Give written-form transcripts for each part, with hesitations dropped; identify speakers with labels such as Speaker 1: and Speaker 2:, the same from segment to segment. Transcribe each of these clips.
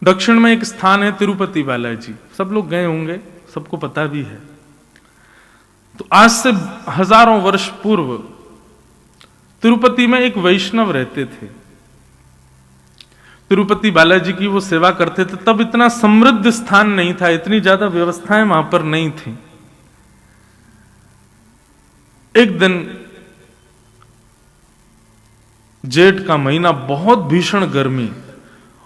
Speaker 1: दक्षिण में एक स्थान है तिरुपति बालाजी, सब लोग गए होंगे, सबको पता भी है। तो आज से हजारों वर्ष पूर्व तिरुपति में एक वैष्णव रहते थे। तिरुपति बालाजी की वो सेवा करते थे। तब इतना समृद्ध स्थान नहीं था, इतनी ज्यादा व्यवस्थाएं वहां पर नहीं थी। एक दिन जेठ का महीना, बहुत भीषण गर्मी,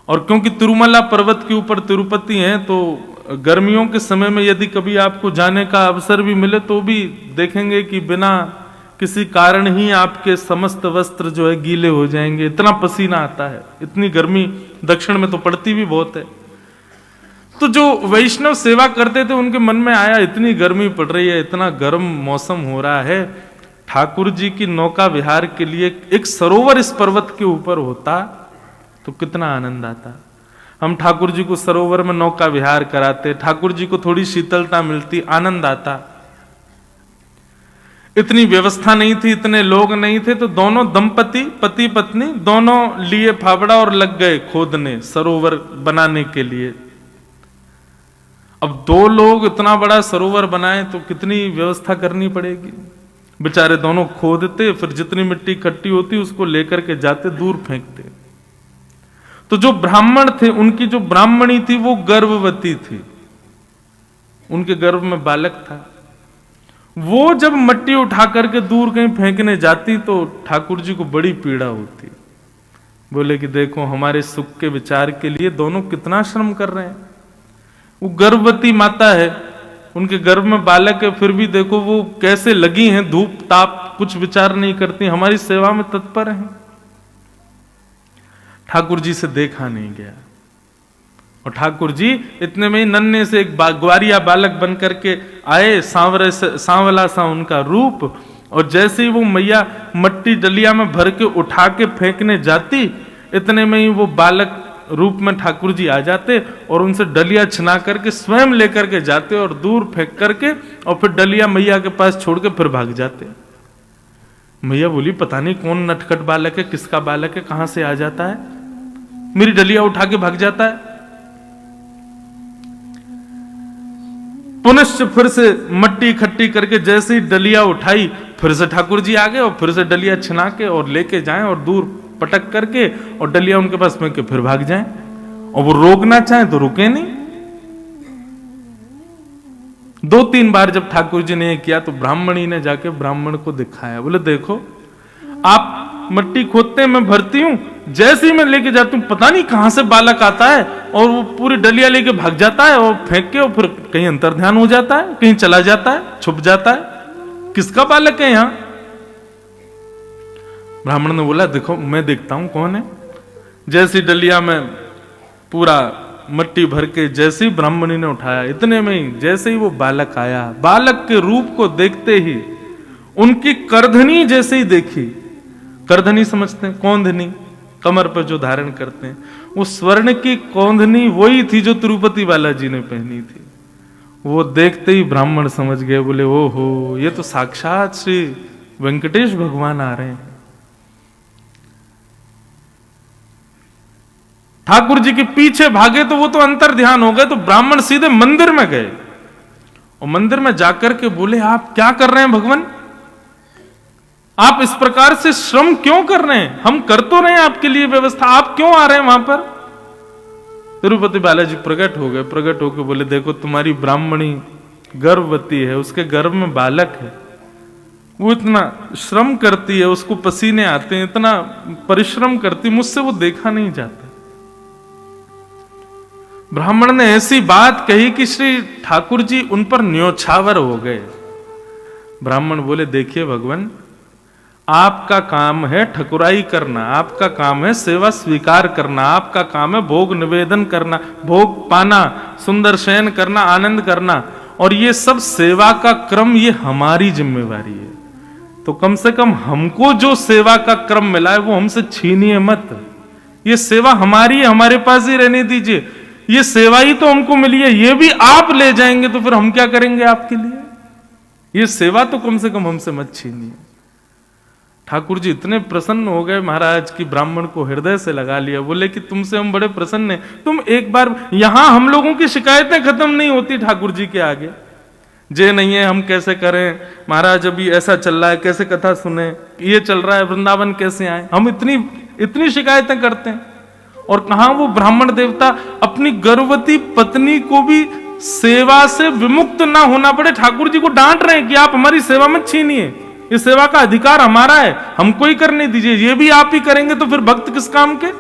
Speaker 1: और क्योंकि तिरुमला पर्वत के ऊपर तिरुपति है, तो गर्मियों के समय में यदि कभी आपको जाने का अवसर भी मिले तो भी देखेंगे कि बिना किसी कारण ही आपके समस्त वस्त्र जो है गीले हो जाएंगे, इतना पसीना आता है। इतनी गर्मी दक्षिण में तो पड़ती भी बहुत है। तो जो वैष्णव सेवा करते थे उनके मन में आया, इतनी गर्मी पड़ रही है, इतना गर्म मौसम हो रहा है, ठाकुर जी की नौका विहार के लिए एक सरोवर इस पर्वत के ऊपर होता तो कितना आनंद आता। हम ठाकुर जी को सरोवर में नौका विहार कराते, ठाकुर जी को थोड़ी शीतलता मिलती, आनंद आता। इतनी व्यवस्था नहीं थी, इतने लोग नहीं थे, तो दोनों दंपति, पति पत्नी दोनों लिए फावड़ा और लग गए खोदने सरोवर बनाने के लिए। अब दो लोग इतना बड़ा सरोवर बनाए तो कितनी व्यवस्था करनी पड़ेगी। बेचारे दोनों खोदते, फिर जितनी मिट्टी इकट्ठी होती उसको लेकर के जाते, दूर फेंकते। तो जो ब्राह्मण थे, उनकी जो ब्राह्मणी थी वो गर्भवती थी, उनके गर्भ में बालक था। वो जब मट्टी उठा करके दूर कहीं फेंकने जाती तो ठाकुर जी को बड़ी पीड़ा होती। बोले कि देखो हमारे सुख के विचार के लिए दोनों कितना श्रम कर रहे हैं। वो गर्भवती माता है, उनके गर्भ में बालक है, फिर भी देखो वो कैसे लगी हैं, धूप ताप कुछ विचार नहीं करती, हमारी सेवा में तत्पर हैं। ठाकुर जी से देखा नहीं गया, और ठाकुर जी इतने में ही नन्हे से एक ग्वारिया बालक बन करके आए, सांवला सा उनका रूप, और जैसे ही वो मैया मट्टी डलिया में भर के उठा के फेंकने जाती, इतने में ही वो बालक रूप में ठाकुर जी आ जाते और उनसे डलिया छिना करके स्वयं लेकर के जाते और दूर फेंक करके, और फिर डलिया मैया के पास छोड़ के फिर भाग जाते। मैया बोली पता नहीं कौन नटखट बालक है, किसका बालक है, कहां से आ जाता है, मेरी डलिया उठा के भाग जाता है। पुनश्च फिर से मट्टी इकट्ठी करके जैसे ही डलिया उठाई, फिर से ठाकुर जी आ गए और फिर से डलिया छिना के और लेके जाएं और दूर पटक करके और डलिया उनके पास फेंक के फिर भाग जाएं, और वो रोकना चाहें तो रुके नहीं। 2-3 बार जब ठाकुर जी ने किया तो ब्राह्मणी ने जाके ब्राह्मण को दिखाया, बोले देखो आप मट्टी खोदते मैं भरती हूं, जैसे ही मैं लेके जाती हूं पता नहीं कहां से बालक आता है और वो पूरी डलिया लेके भाग जाता है और फेंक के, और फिर कहीं अंतर ध्यान हो जाता है, कहीं चला जाता है, छुप जाता है, किसका बालक है यहां। ब्राह्मण ने बोला देखो मैं देखता हूं कौन है। जैसी डलिया में पूरा मट्टी भर के जैसे ही ब्राह्मणी ने उठाया, इतने में ही जैसे ही वो बालक आया, बालक के रूप को देखते ही उनकी करधनी जैसे ही देखी, करधनी समझते हैं, कौंधनी, कमर पर जो धारण करते हैं, वो स्वर्ण की कौंधनी वही थी जो तिरुपति बालाजी ने पहनी थी। वो देखते ही ब्राह्मण समझ गए, बोले ओहो ये तो साक्षात श्री वेंकटेश भगवान आ रहे हैं। ठाकुर जी के पीछे भागे तो वो तो अंतर ध्यान हो गए, तो ब्राह्मण सीधे मंदिर में गए और मंदिर में जाकर के बोले आप क्या कर रहे हैं भगवान, आप इस प्रकार से श्रम क्यों कर रहे हैं, हम कर तो रहे हैं आपके लिए व्यवस्था, आप क्यों आ रहे हैं वहां पर। तिरुपति बालाजी प्रकट हो गए, प्रकट होकर बोले देखो तुम्हारी ब्राह्मणी गर्भवती है, उसके गर्भ में बालक है, वो इतना श्रम करती है, उसको पसीने आते हैं, इतना परिश्रम करती, मुझसे वो देखा नहीं जाता। ब्राह्मण ने ऐसी बात कही कि श्री ठाकुर जी उन पर न्योछावर हो गए। ब्राह्मण बोले देखिए भगवान, आपका काम है ठकुराई करना, आपका काम है सेवा स्वीकार करना, आपका काम है भोग निवेदन करना, भोग पाना, सुंदर शयन करना, आनंद करना, और ये सब सेवा का क्रम ये हमारी जिम्मेवारी है। तो कम से कम हमको जो सेवा का क्रम मिला है वो हमसे छीनिए मत, ये सेवा हमारी है, हमारे पास ही रहने दीजिए, ये सेवा ही तो हमको मिली है, ये भी आप ले जाएंगे तो फिर हम क्या करेंगे आपके लिए, ये सेवा तो कम से कम हमसे मत छीनिए। ठाकुर जी इतने प्रसन्न हो गए महाराज की ब्राह्मण को हृदय से लगा लिया। बोले कि तुमसे हम बड़े प्रसन्न हैं, तुम एक बार, यहां हम लोगों की शिकायतें खत्म नहीं होती ठाकुर जी के आगे। जे नहीं है हम कैसे करें महाराज, अभी ऐसा चल रहा है, कैसे कथा सुने, ये चल रहा है, वृंदावन कैसे आए, हम इतनी शिकायतें करते हैं। और कहा वो ब्राह्मण देवता अपनी गर्भवती पत्नी को भी सेवा से विमुक्त ना होना पड़े, ठाकुर जी को डांट रहे हैं कि आप हमारी सेवा मत छीनिए, ये सेवा का अधिकार हमारा है, हमको ही करने दीजिए, ये भी आप ही करेंगे तो फिर भक्त किस काम के।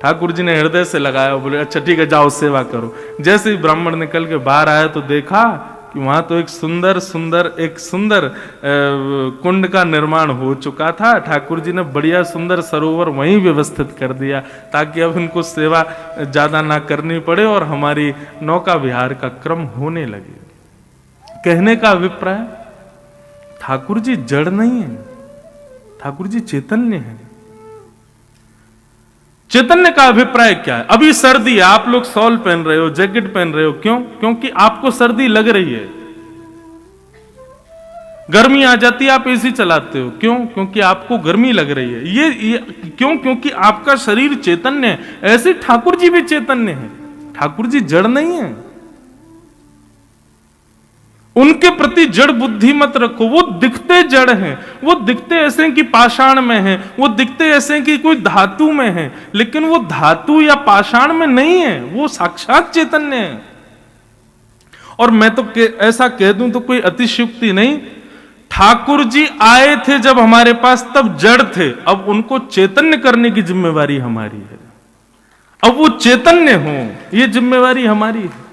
Speaker 1: ठाकुर जी ने हृदय से लगाया, बोले अच्छा ठीक है जाओ सेवा करो। जैसे ही ब्राह्मण निकल के बाहर आया तो देखा कि वहां तो एक सुंदर कुंड का निर्माण हो चुका था। ठाकुर जी ने बढ़िया सुंदर सरोवर वहीं व्यवस्थित कर दिया ताकि अब इनको सेवा ज्यादा ना करनी पड़े और हमारी नौका विहार का क्रम होने लगे। कहने का अभिप्राय, ठाकुर जी जड़ नहीं है, ठाकुर जी चैतन्य है। चैतन्य का अभिप्राय क्या है? अभी सर्दी है, आप लोग शॉल पहन रहे हो, जैकेट पहन रहे हो, क्यों? क्योंकि आपको सर्दी लग रही है। गर्मी आ जाती है आप एसी चलाते हो, क्यों? क्योंकि आपको गर्मी लग रही है। ये क्यों? क्योंकि आपका शरीर चैतन्य है। ऐसे ठाकुर जी भी चैतन्य है, ठाकुर जी जड़ नहीं है। उनके प्रति जड़ बुद्धि मत रखो, वो दिखते जड़ हैं, वो दिखते ऐसे हैं कि पाषाण में हैं, वो दिखते ऐसे हैं कि कोई धातु में है, लेकिन वो धातु या पाषाण में नहीं है, वो साक्षात चैतन्य है। और मैं तो ऐसा कह दूं तो कोई अतिशयोक्ति नहीं, ठाकुर जी आए थे जब हमारे पास तब जड़ थे, अब उनको चैतन्य करने की जिम्मेवारी हमारी है। अब वो चैतन्य हो, ये जिम्मेवारी हमारी है।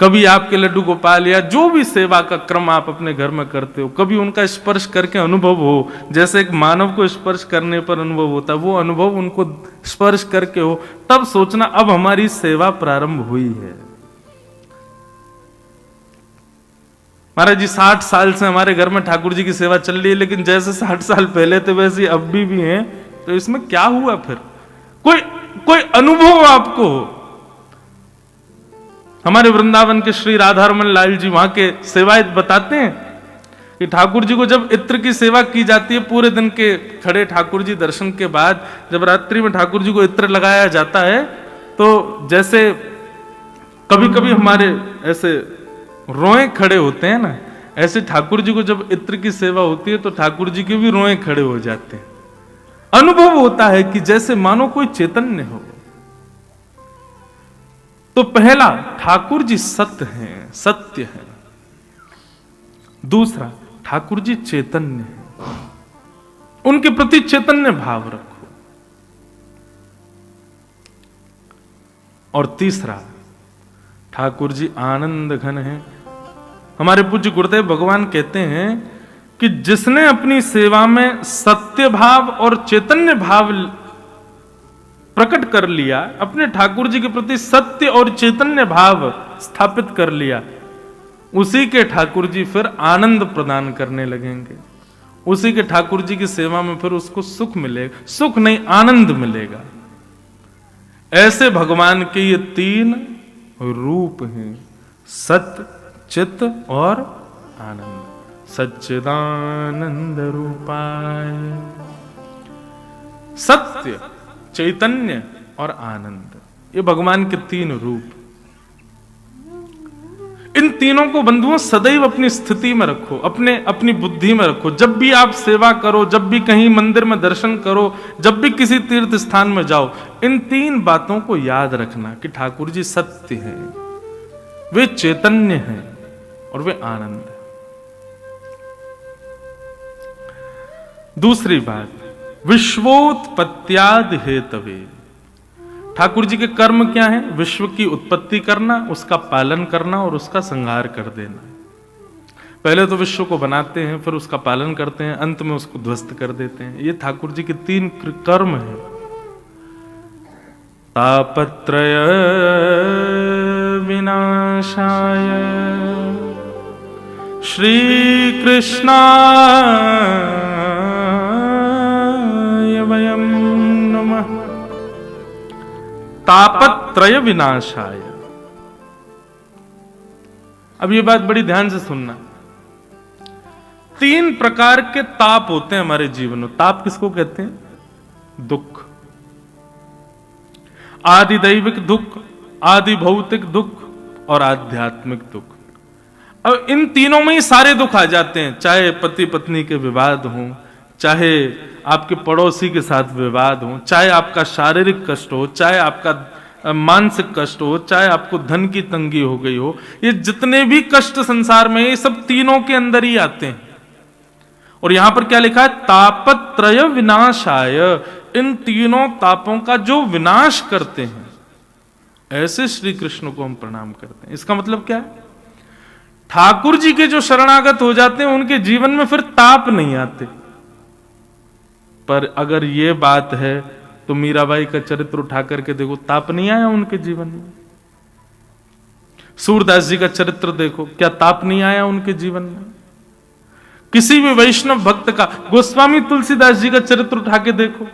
Speaker 1: कभी आपके लड्डू गोपाल या जो भी सेवा का क्रम आप अपने घर में करते हो, कभी उनका स्पर्श करके अनुभव हो, जैसे एक मानव को स्पर्श करने पर अनुभव होता है, वो अनुभव उनको स्पर्श करके हो, तब सोचना अब हमारी सेवा प्रारंभ हुई है। महाराज जी 60 साल से हमारे घर में ठाकुर जी की सेवा चल रही है, लेकिन जैसे 60 साल पहले थे वैसे अब भी हैं, तो इसमें क्या हुआ फिर? कोई अनुभव आपको हो। हमारे वृंदावन के श्री राधारमन लाल जी वहां के सेवायत बताते हैं कि ठाकुर जी को जब इत्र की सेवा की जाती है, पूरे दिन के खड़े ठाकुर जी दर्शन के बाद जब रात्रि में ठाकुर जी को इत्र लगाया जाता है, तो जैसे कभी कभी हमारे ऐसे रोए खड़े होते हैं ना, ऐसे ठाकुर जी को जब इत्र की सेवा होती है तो ठाकुर जी के भी रोए खड़े हो जाते हैं। अनुभव होता है कि जैसे मानो कोई चैतन्य हो। तो पहला, ठाकुर जी सत्य हैं, सत्य है। दूसरा, ठाकुर जी चैतन्य है, उनके प्रति चैतन्य भाव रखो। और तीसरा, ठाकुर जी आनंद घन है। हमारे पूज्य गुरुदेव भगवान कहते हैं कि जिसने अपनी सेवा में सत्य भाव और चैतन्य भाव प्रकट कर लिया, अपने ठाकुर जी के प्रति सत्य और चैतन्य भाव स्थापित कर लिया, उसी के ठाकुर जी फिर आनंद प्रदान करने लगेंगे। उसी के ठाकुर जी की सेवा में फिर उसको सुख मिलेगा, सुख नहीं आनंद मिलेगा। ऐसे भगवान के ये 3 रूप हैं, सत्य, चित्त और आनंद। सच्चिदानंद रूपाय, सत्य, चैतन्य और आनंद, ये भगवान के 3 रूप। इन तीनों को बंधुओं सदैव अपनी स्थिति में रखो, अपनी बुद्धि में रखो। जब भी आप सेवा करो, जब भी कहीं मंदिर में दर्शन करो, जब भी किसी तीर्थ स्थान में जाओ, इन 3 बातों को याद रखना कि ठाकुर जी सत्य हैं, वे चैतन्य हैं और वे आनंद है। दूसरी बात, विश्वोत्पत्त्याद हेतवे। ठाकुर जी के कर्म क्या है? विश्व की उत्पत्ति करना, उसका पालन करना और उसका संहार कर देना। पहले तो विश्व को बनाते हैं, फिर उसका पालन करते हैं, अंत में उसको ध्वस्त कर देते हैं। ये ठाकुर जी के 3 कर्म हैं। तापत्रय विनाशाय श्री कृष्णाय वयम नमः। तापत्रय विनाशाय। अब ये बात बड़ी ध्यान से सुनना। तीन प्रकार के ताप होते हैं हमारे जीवन में। ताप किसको कहते हैं? दुख। आदि दैविक दुख, आदि भौतिक दुख और आध्यात्मिक दुख। अब इन तीनों में ही सारे दुख आ जाते हैं, चाहे पति पत्नी के विवाद हो, चाहे आपके पड़ोसी के साथ विवाद हो, चाहे आपका शारीरिक कष्ट हो, चाहे आपका मानसिक कष्ट हो, चाहे आपको धन की तंगी हो गई हो। ये जितने भी कष्ट संसार में, ये सब तीनों के अंदर ही आते हैं। और यहां पर क्या लिखा है? तापत्रय विनाशाय। इन तीनों तापों का जो विनाश करते हैं, ऐसे श्री कृष्ण को हम प्रणाम करते हैं। इसका मतलब क्या है? ठाकुर जी के जो शरणागत हो जाते हैं उनके जीवन में फिर ताप नहीं आते। पर अगर ये बात है तो मीराबाई का चरित्र उठा करके देखो, ताप नहीं आया उनके जीवन में। सूरदास जी का चरित्र देखो, क्या ताप नहीं आया उनके जीवन में? किसी भी वैष्णव भक्त का, गोस्वामी तुलसीदास जी का चरित्र उठा के देखो।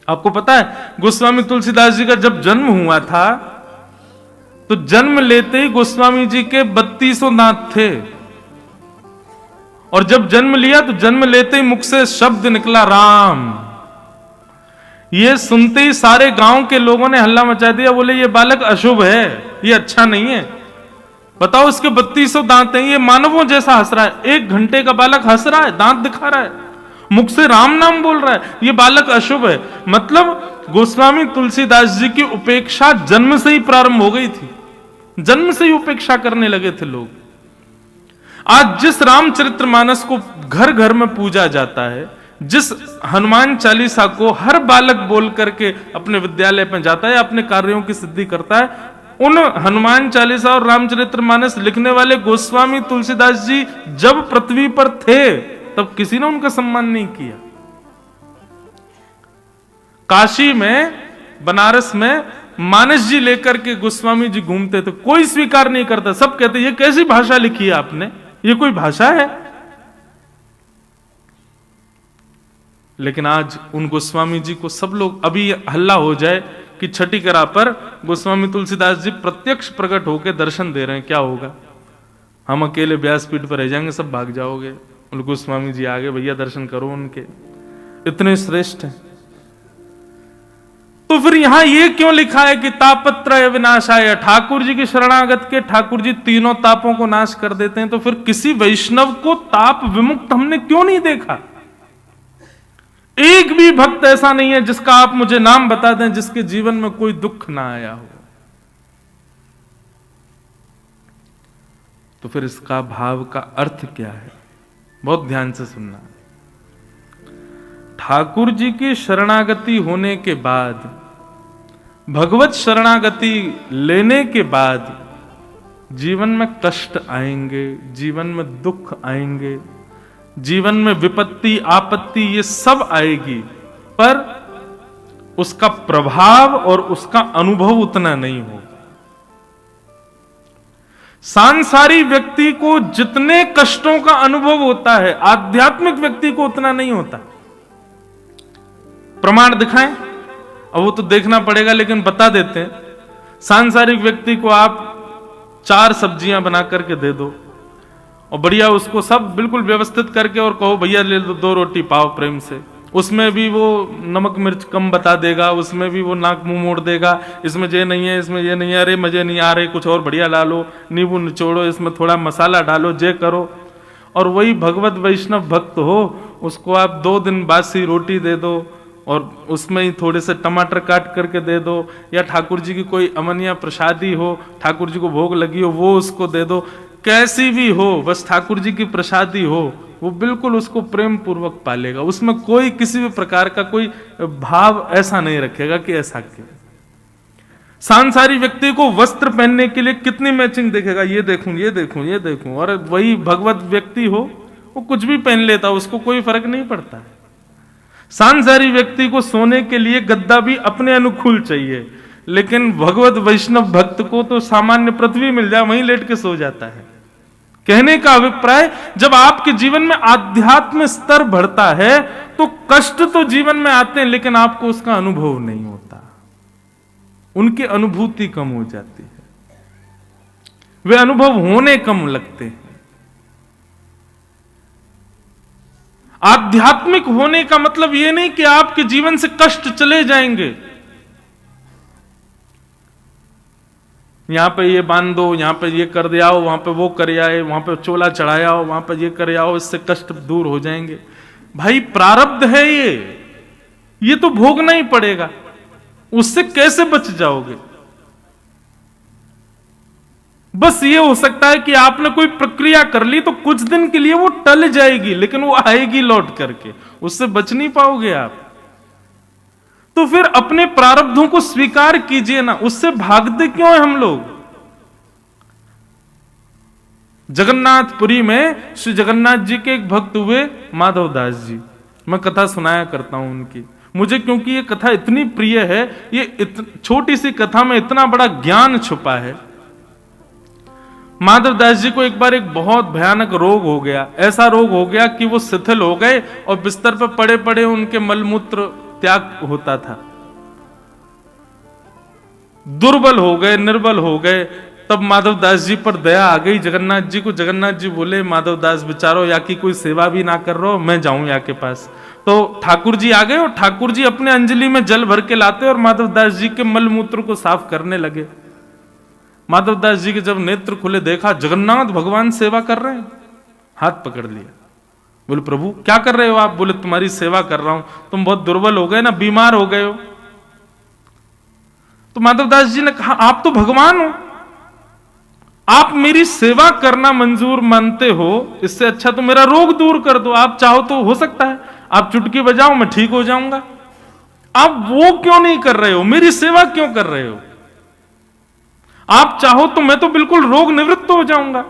Speaker 1: आपको पता है गोस्वामी तुलसीदास जी का जब जन्म हुआ था तो जन्म लेते ही गोस्वामी जी के 3200 दांत थे। और जब जन्म लिया तो जन्म लेते ही मुख से शब्द निकला राम। ये सुनते ही सारे गांव के लोगों ने हल्ला मचा दिया, बोले ये बालक अशुभ है, ये अच्छा नहीं है। बताओ, इसके 3200 दांत हैं, ये मानवों जैसा हंस रहा है। 1 घंटे का बालक हंस रहा है, दांत दिखा रहा है, मुख से राम नाम बोल रहा है, ये बालक अशुभ है। मतलब गोस्वामी तुलसीदास जी की उपेक्षा जन्म से ही प्रारंभ हो गई थी, जन्म से ही उपेक्षा करने लगे थे लोग। आज जिस रामचरितमानस को घर घर में पूजा जाता है, जिस हनुमान चालीसा को हर बालक बोल करके अपने विद्यालय में जाता है, अपने कार्यों की सिद्धि करता है, उन हनुमान चालीसा और रामचरितमानस लिखने वाले गोस्वामी तुलसीदास जी जब पृथ्वी पर थे तब किसी ने उनका सम्मान नहीं किया। काशी में, बनारस में मानस जी लेकर के गोस्वामी जी घूमते थे, कोई स्वीकार नहीं करता। सब कहते ये कैसी भाषा लिखी है आपने, ये कोई भाषा है? लेकिन आज उन गोस्वामी जी को सब लोग, अभी हल्ला हो जाए कि छठी करा पर गोस्वामी तुलसीदास जी प्रत्यक्ष प्रकट होकर दर्शन दे रहे हैं, क्या होगा? हम अकेले व्यासपीठ पर रह जाएंगे, सब भाग जाओगे। उन गोस्वामी जी आगे, भैया दर्शन करो उनके, इतने श्रेष्ठ हैं। तो फिर यहां ये क्यों लिखा है कि तापत्रय विनाशाय? ठाकुर जी के शरणागत के ठाकुर जी तीनों तापों को नाश कर देते हैं। तो फिर किसी वैष्णव को ताप विमुक्त हमने क्यों नहीं देखा? एक भी भक्त ऐसा नहीं है जिसका आप मुझे नाम बता दें जिसके जीवन में कोई दुख ना आया हो। तो फिर इसका भाव का अर्थ क्या है? बहुत ध्यान से सुनना। ठाकुर जी की शरणागति होने के बाद, भगवत शरणागति लेने के बाद जीवन में कष्ट आएंगे, जीवन में दुख आएंगे, जीवन में विपत्ति आपत्ति ये सब आएगी, पर उसका प्रभाव और उसका अनुभव उतना नहीं होगा। सांसारिक व्यक्ति को जितने कष्टों का अनुभव होता है, आध्यात्मिक व्यक्ति को उतना नहीं होता। प्रमाण दिखाएं? अब वो तो देखना पड़ेगा, लेकिन बता देते हैं। सांसारिक व्यक्ति को आप 4 सब्जियां बना करके दे दो और बढ़िया उसको सब बिल्कुल व्यवस्थित करके और कहो भैया ले लो 2 रोटी पाओ प्रेम से, उसमें भी वो नमक मिर्च कम बता देगा, उसमें भी वो नाक मुंह मोड़ देगा, इसमें ये नहीं है, इसमें ये नहीं है, अरे मजे नहीं आ रहे, कुछ और बढ़िया डालो, नींबू निचोड़ो, इसमें थोड़ा मसाला डालो, जे करो। और वही भगवत वैष्णव भक्त हो, उसको आप 2 दिन बासी रोटी दे दो और उसमें ही थोड़े से टमाटर काट करके दे दो, या ठाकुर जी की कोई अमनिया प्रसादी हो, ठाकुर जी को भोग लगी हो, वो उसको दे दो। कैसी भी हो, बस ठाकुर जी की प्रसादी हो, वो बिल्कुल उसको प्रेम पूर्वक पालेगा। उसमें कोई किसी भी प्रकार का कोई भाव ऐसा नहीं रखेगा कि ऐसा क्यों। सांसारिक व्यक्ति को वस्त्र पहनने के लिए कितनी मैचिंग देखेगा, ये देखूं, ये देखूं, ये देखूं। और वही भगवत व्यक्ति हो, वो कुछ भी पहन लेता, उसको कोई फर्क नहीं पड़ता है। सांसारिक व्यक्ति को सोने के लिए गद्दा भी अपने अनुकूल चाहिए, लेकिन भगवत वैष्णव भक्त को तो सामान्य पृथ्वी मिल जाए, वहीं लेट के सो जाता है। कहने का अभिप्राय, जब आपके जीवन में आध्यात्म स्तर बढ़ता है तो कष्ट तो जीवन में आते हैं, लेकिन आपको उसका अनुभव नहीं होता, उनकी अनुभूति कम हो जाती है, वे अनुभव होने कम लगते हैं। आध्यात्मिक होने का मतलब यह नहीं कि आपके जीवन से कष्ट चले जाएंगे। यहां पे ये बांध दो, यहां पे ये कर दिया हो, वहां पे वो कर आए, वहां पे चोला चढ़ाया हो, वहां पे ये कर आओ, इससे कष्ट दूर हो जाएंगे। भाई प्रारब्ध है ये तो भोगना ही पड़ेगा, उससे कैसे बच जाओगे? बस ये हो सकता है कि आपने कोई प्रक्रिया कर ली तो कुछ दिन के लिए वो टल जाएगी, लेकिन वो आएगी लौट करके, उससे बच नहीं पाओगे आप। तो फिर अपने प्रारब्धों को स्वीकार कीजिए ना, उससे भागते क्यों है हम लोग? जगन्नाथपुरी में श्री जगन्नाथ जी के एक भक्त हुए माधव दास जी, मैं कथा सुनाया करता हूं उनकी, मुझे क्योंकि ये कथा इतनी प्रिय है। ये छोटी सी कथा में इतना बड़ा ज्ञान छुपा है। माधव दास जी को एक बार एक बहुत भयानक रोग हो गया, ऐसा रोग हो गया कि वो शिथिल हो गए और बिस्तर पर पड़े पड़े उनके मलमूत्र त्याग होता था, दुर्बल हो गए, निर्बल हो गए। तब माधव दास जी पर दया आ गई जगन्नाथ जी को। जगन्नाथ जी बोले, माधव दास बेचारो या की कोई सेवा भी ना कर रहे हो, मैं जाऊं या के पास। तो ठाकुर जी आ गए और ठाकुर जी अपने अंजलि में जल भर के लाते और माधव दास जी के मलमूत्र को साफ करने लगे। माधव दास जी के जब नेत्र खुले, देखा जगन्नाथ भगवान सेवा कर रहे हैं, हाथ पकड़ लिया। बोले प्रभु क्या कर रहे हो आप? बोले तुम्हारी सेवा कर रहा हूं, तुम बहुत दुर्बल हो गए ना, बीमार हो गए हो। तो माधव दास जी ने कहा आप तो भगवान हो, आप मेरी सेवा करना मंजूर मानते हो, इससे अच्छा तो मेरा रोग दूर कर दो। आप चाहो तो हो सकता है आप चुटकी बजाओ मैं ठीक हो जाऊंगा, आप वो क्यों नहीं कर रहे हो? मेरी सेवा क्यों कर रहे हो? आप चाहो तो मैं तो बिल्कुल रोग निवृत्त हो जाऊंगा।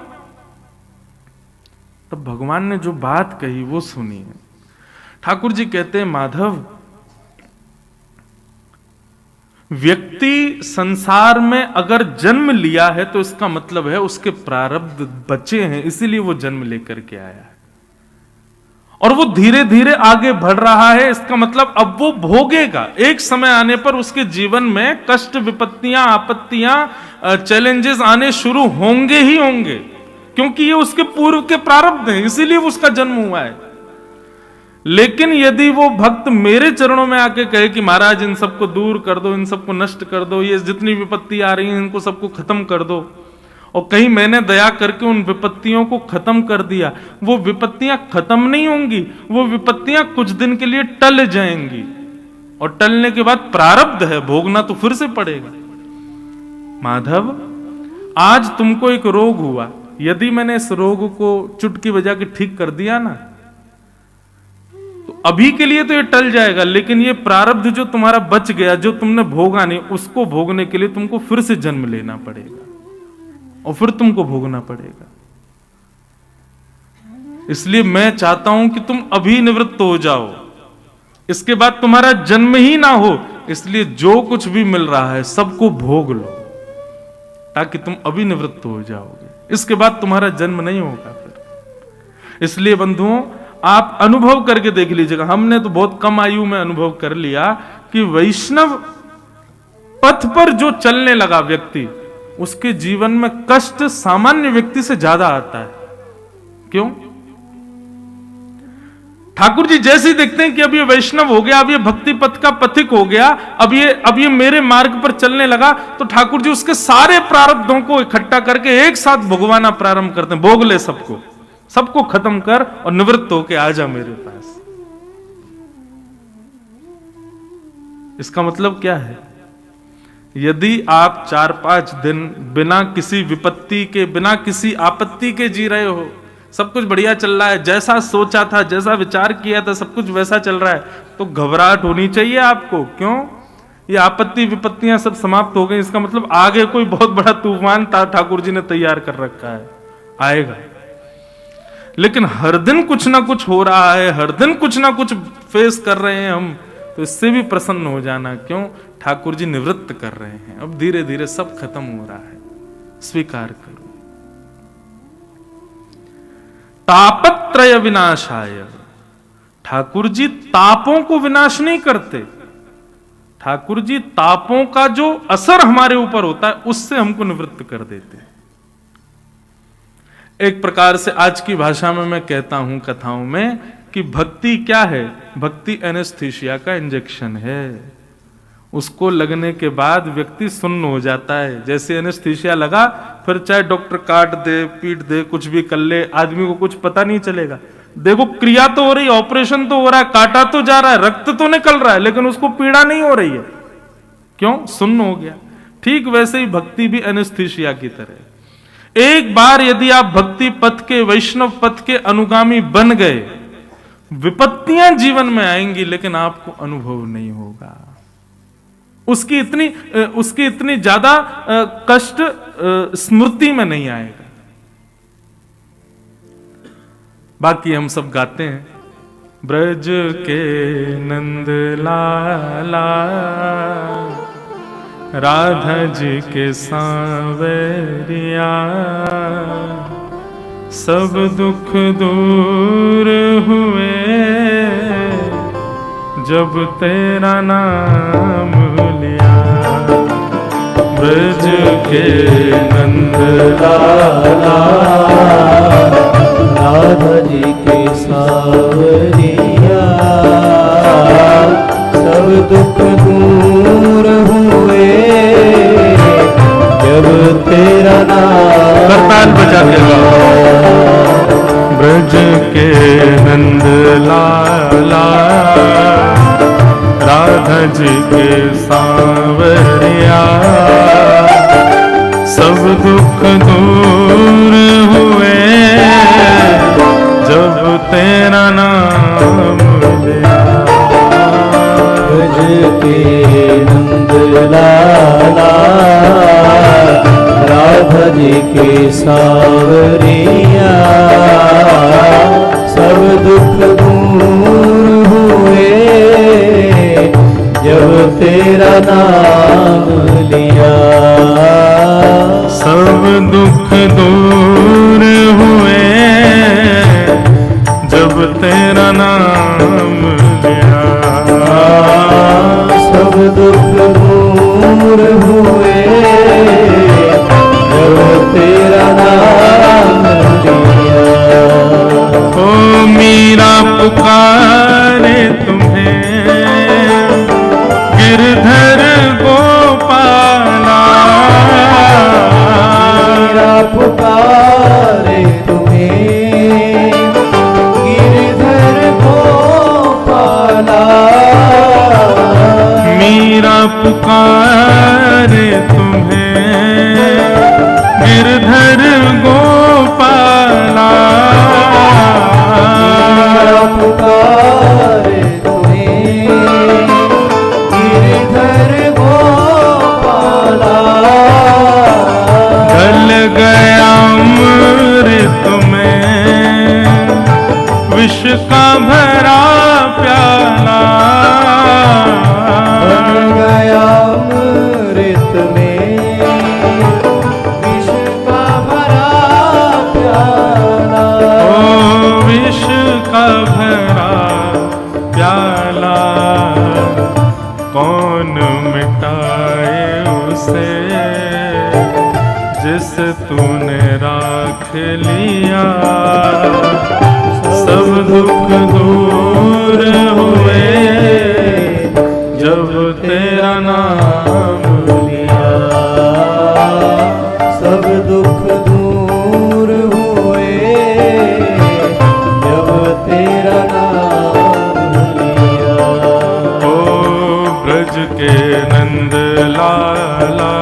Speaker 1: तब भगवान ने जो बात कही वो सुनिए। ठाकुर जी कहते हैं, माधव व्यक्ति संसार में अगर जन्म लिया है तो इसका मतलब है उसके प्रारब्ध बचे हैं, इसीलिए वो जन्म लेकर के आया है और वो धीरे धीरे आगे बढ़ रहा है। इसका मतलब अब वो भोगेगा, एक समय आने पर उसके जीवन में कष्ट, विपत्तियां, आपत्तियां, चैलेंजेस आने शुरू होंगे ही होंगे, क्योंकि ये उसके पूर्व के प्रारब्ध हैं, इसीलिए उसका जन्म हुआ है। लेकिन यदि वो भक्त मेरे चरणों में आके कहे कि महाराज इन सबको दूर कर दो, इन सबको नष्ट कर दो, ये जितनी विपत्ति आ रही है इनको सबको खत्म कर दो, और कहीं मैंने दया करके उन विपत्तियों को खत्म कर दिया, वो विपत्तियां खत्म नहीं होंगी, वो विपत्तियां कुछ दिन के लिए टल जाएंगी और टलने के बाद प्रारब्ध है, भोगना तो फिर से पड़ेगा। माधव आज तुमको एक रोग हुआ, यदि मैंने इस रोग को चुटकी बजा के ठीक कर दिया ना, तो अभी के लिए तो ये टल जाएगा, लेकिन ये प्रारब्ध जो तुम्हारा बच गया, जो तुमने भोगा नहीं, उसको भोगने के लिए तुमको फिर से जन्म लेना पड़ेगा और फिर तुमको भोगना पड़ेगा। इसलिए मैं चाहता हूं कि तुम अभी निवृत्त हो जाओ, इसके बाद तुम्हारा जन्म ही ना हो। इसलिए जो कुछ भी मिल रहा है सबको भोग लो, ताकि तुम अभी निवृत्त हो जाओगे, इसके बाद तुम्हारा जन्म नहीं होगा फिर। इसलिए बंधुओं आप अनुभव करके देख लीजिएगा, हमने तो बहुत कम आयु में अनुभव कर लिया कि वैष्णव पथ पर जो चलने लगा व्यक्ति, उसके जीवन में कष्ट सामान्य व्यक्ति से ज्यादा आता है। क्यों? ठाकुर जी जैसे ही देखते हैं कि अब ये वैष्णव हो गया, अब ये भक्ति पथ का पथिक हो गया, अब ये मेरे मार्ग पर चलने लगा, तो ठाकुर जी उसके सारे प्रारब्धों को इकट्ठा करके एक साथ भोगवाना प्रारंभ करते हैं। भोग ले सबको खत्म कर और निवृत्त होके आ जा मेरे पास। इसका मतलब क्या है? यदि आप 4-5 दिन बिना किसी विपत्ति के, बिना किसी आपत्ति के जी रहे हो, सब कुछ बढ़िया चल रहा है, जैसा सोचा था, जैसा विचार किया था, सब कुछ वैसा चल रहा है, तो घबराहट होनी चाहिए आपको। क्यों? ये आपत्ति विपत्तियां सब समाप्त हो गई, इसका मतलब आगे कोई बहुत बड़ा तूफान ठाकुर जी ने तैयार कर रखा है, आएगा। लेकिन हर दिन कुछ ना कुछ हो रहा है, हर दिन कुछ ना कुछ फेस कर रहे हैं हम, तो इससे भी प्रसन्न हो जाना। क्यों? ठाकुर जी निवृत्त कर रहे हैं, अब धीरे धीरे सब खत्म हो रहा है, स्वीकार करो। तापत्रय विनाशाय, ठाकुर जी तापों को विनाश नहीं करते, ठाकुर जी तापों का जो असर हमारे ऊपर होता है उससे हमको निवृत्त कर देते हैं। एक प्रकार से आज की भाषा में मैं कहता हूं कथाओं में कि भक्ति क्या है? भक्ति एनेस्थीसिया का इंजेक्शन है। उसको लगने के बाद व्यक्ति सुन्न हो जाता है। जैसे एनेस्थीसिया लगा, फिर चाहे डॉक्टर काट दे, पीट दे, कुछ भी कर ले, आदमी को कुछ पता नहीं चलेगा। देखो, क्रिया तो हो रही, ऑपरेशन तो हो रहा है, काटा तो जा रहा है, रक्त तो निकल रहा है, लेकिन उसको पीड़ा नहीं हो रही है। क्यों? सुन्न हो गया। ठीक वैसे ही भक्ति भी एनेस्थीसिया की तरह। एक बार यदि आप भक्ति पथ के, वैष्णव पथ के अनुगामी बन गए, विपत्तियां जीवन में आएंगी, लेकिन आपको अनुभव नहीं होगा। उसकी इतनी ज्यादा कष्ट स्मृति में नहीं आएगा। बाकी हम सब गाते हैं, ब्रज के नंद लाला, राधा जी के सांवरिया, सब दुख दूर हुए जब तेरा नाम लिया। ब्रज के नंद लाला,
Speaker 2: राधा जी के सांवरिया, सब दुख दूर हुए जब तेरा नाम।
Speaker 1: करताल बजा के ब्रज के नंद लाला, राधा जी के सांवरिया, सब दुख दूर हुए जब तेरा नाम लिया।
Speaker 2: ब्रज के नंद लाला, राधा जी के सांवरिया, सब दुख दूर हुए जब तेरा नाम लिया।
Speaker 1: सब दुख दूर हुए जब तेरा नाम लिया।
Speaker 2: सब दुख दूर हुए जब तेरा नाम लिया।
Speaker 1: ओ मीरा पुकारे तुम्हें, गिरधर गोपाला,
Speaker 2: मीरा पुकारे तुम्हें, गिरधर गोपाला,
Speaker 1: मीरा पुकारे तुम्हें, गिरधर गोपाला,
Speaker 2: मीरा पुकारे तुम्हें, गिरधर गोपाला।
Speaker 1: ढल गया अमृत में विष का भरा प्याला,
Speaker 2: बन गया अमृत में विष का भरा प्याला।
Speaker 1: ओ विष का भरा प्याला, कौन मिटाए उसे जिस तूने राख लिया। सब दुख दूर हुए जब तेरा नाम लिया।
Speaker 2: सब दुख दूर हुए जब तेरा नाम लिया।
Speaker 1: ओ ब्रज के नंद लाला,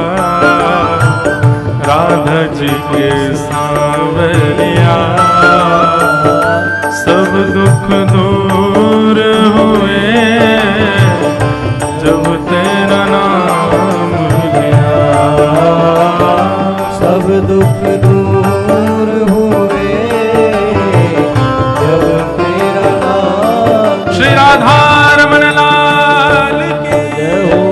Speaker 1: राधा जी के सांवरिया, सब दुख दूर हुए जब तेरा नाम लिया।
Speaker 2: सब दुख दूर हुए जब तेरा नाम।
Speaker 1: श्री राधा रमण लाल की
Speaker 2: जय हो।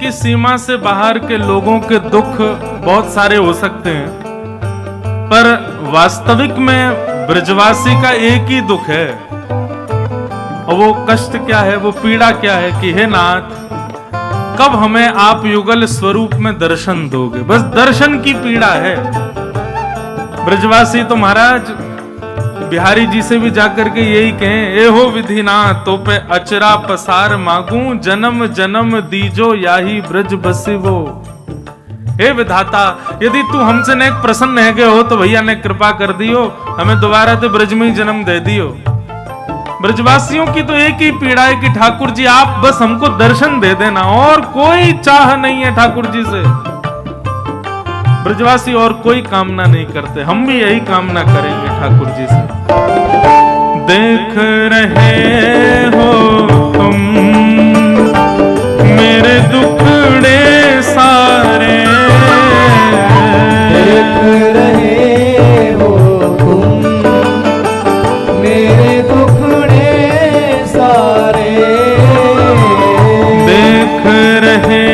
Speaker 1: की सीमा से बाहर के लोगों के दुख बहुत सारे हो सकते हैं, पर वास्तविक में ब्रजवासी का एक ही दुख है, और वो कष्ट क्या है, वो पीड़ा क्या है कि हे नाथ, कब हमें आप युगल स्वरूप में दर्शन दोगे। बस दर्शन की पीड़ा है। ब्रजवासी तो महाराज बिहारी जी से भी जाकर के यही कहें, ए हो विधिनाथ तो पे अचरा पसार मांगू, जन्म जन्म दीजो याही ब्रज बसिवो। हे विधाता, यदि तू हमसे ने प्रसन्न है गए हो तो भैया ने कृपा कर दियो, हमें दोबारा तो ब्रज में ही जन्म दे दियो। ब्रजवासियों की तो एक ही पीड़ा है कि ठाकुर जी आप बस हमको दर्शन दे देना, और कोई चाह नहीं है ठाकुर जी से। ब्रजवासी और कोई कामना नहीं करते, हम भी यही कामना करेंगे ठाकुर जी से। देख रहे हो तुम मेरे दुखड़े सारे,
Speaker 2: देख रहे हो तुम मेरे दुखड़े सारे,
Speaker 1: देख रहे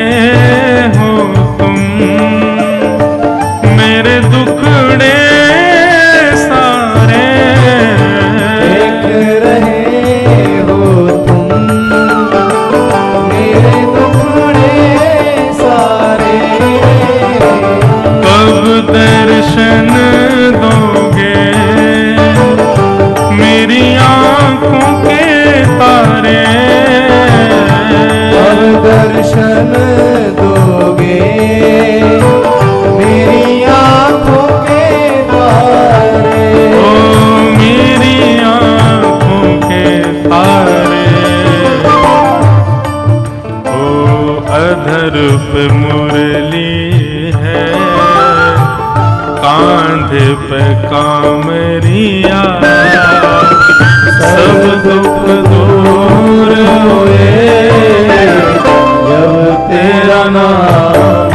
Speaker 1: हो तुम मेरे दुखड़े सारे,
Speaker 2: देख रहे हो तुम मेरे दुखड़े सारे,
Speaker 1: कब दर्शन दोगे मेरी आंखों के तारे,
Speaker 2: अब दर्शन दोगे मेरी आंखों के तारे,
Speaker 1: ओ मेरी आंखों के तारे। ओ अधर पे मुरली है, कांधे पे कामरिया, सब दुख दूर हुए
Speaker 2: जब तेरा नाम